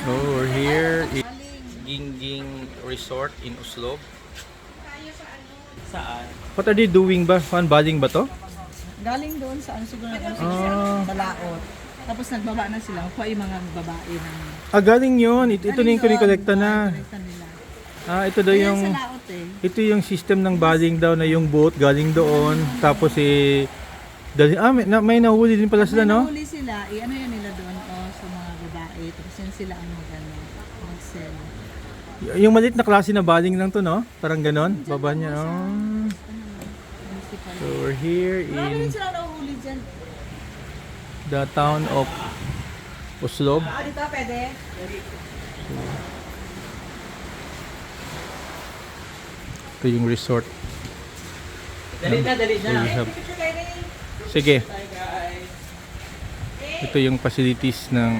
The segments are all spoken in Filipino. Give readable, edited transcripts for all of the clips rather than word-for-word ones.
Oh, we're here in Gingging Resort in Oslob. Saan? What are they doing ba? Bading ba to? Galing doon sa siguro Balaot. Tapos nagbaba na sila. Kuha yung mga babae ng... Galing yun. Ito na yung kunikolekta na. Ito daw Ayan yung... sa Laot eh. Ito yung system ng bading daw na yung boat galing doon. Tapos may nahuli din pala sila, no? Nahuli sila, ano yan nila doon sa mga babae. Tapos yan sila ang mag-sell. Yung maliit na klase na bading lang to, no? Parang ganon. Baba niya. Oh. So we're here in Sila nahuli dyan. the town of Oslob. Dito pwede? Ito yung resort. Dali na. Sige. Ito yung facilities ng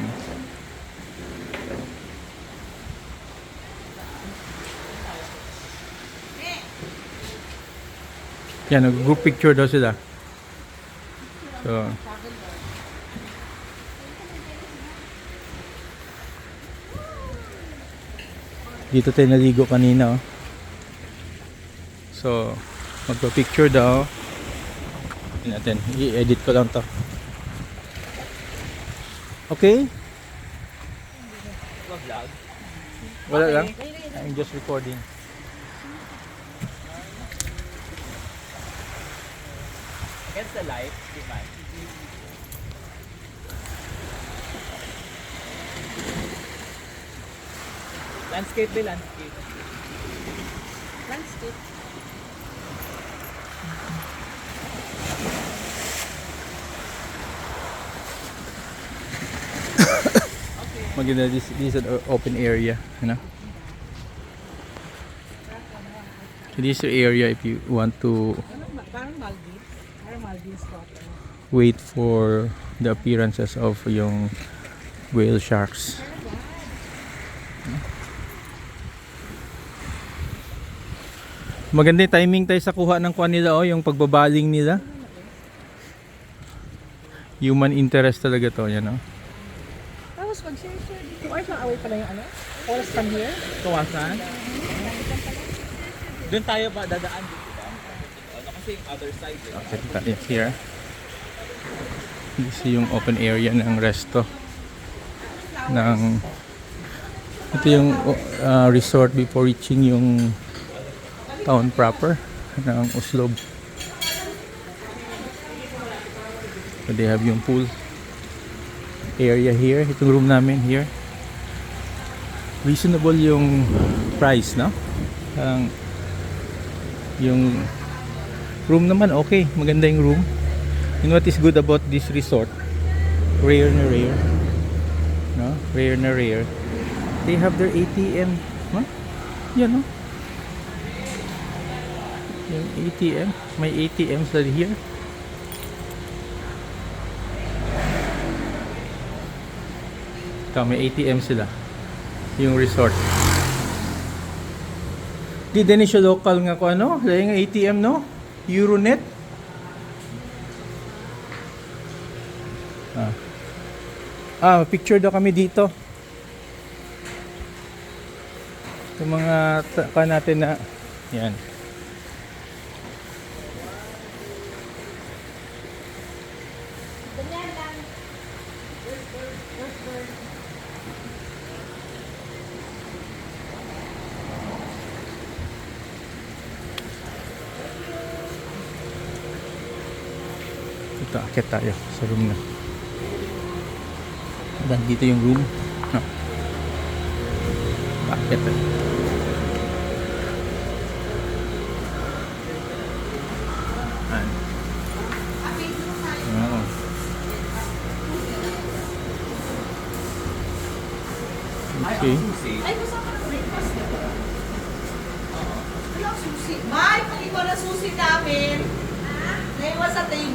yan, group picture daw sila. So dito tayo naligo kanina, oh. So magpa-picture daw natin. I-edit ko lang to. Okay? Vlog? Wala lang. I'm just recording. Against the light, di ba? Landscape ba? Landscape. Landscape. Maganda, this is an open area, you know. This area if you want to Parang Maldives. Parang Maldives water. wait for the appearances of yung whale sharks. Maganda yung timing tayo sa kuha ng kuha nila, oh, yung pagbabaling nila. Human interest talaga to, yan, oh. Tapos mag-share dito. Ay, away pala yung ano? Oras from here? Kawasan? Doon tayo ba dadaan dito ba? Ano kasi yung other side eh. Okay, tayo here. This is yung open area ng resto ng ito yung resort before reaching yung town proper ng Oslob. So they have yung pool area here. Itong room namin here. Reasonable yung price, no? Parang yung room naman okay. Maganda yung room. And what is good about this resort? Rare na rare. No? Rare na rare. They have their ATM. Huh? Yan, no? Yung ATM. May ATM sa here. Ito, may ATM sila. Yung resort. Di din siya local nga ko ano? Dahil nga ATM, no? Euronet. Picture daw kami dito. Yung mga natin na yan. Ito, akit tayo sa room na. Dan dito yung room, no? Akit tayo. Okay. Ay, gusto ko ng breakfast. Walang susi. May, pag ikaw na susi namin, naiwan sa table.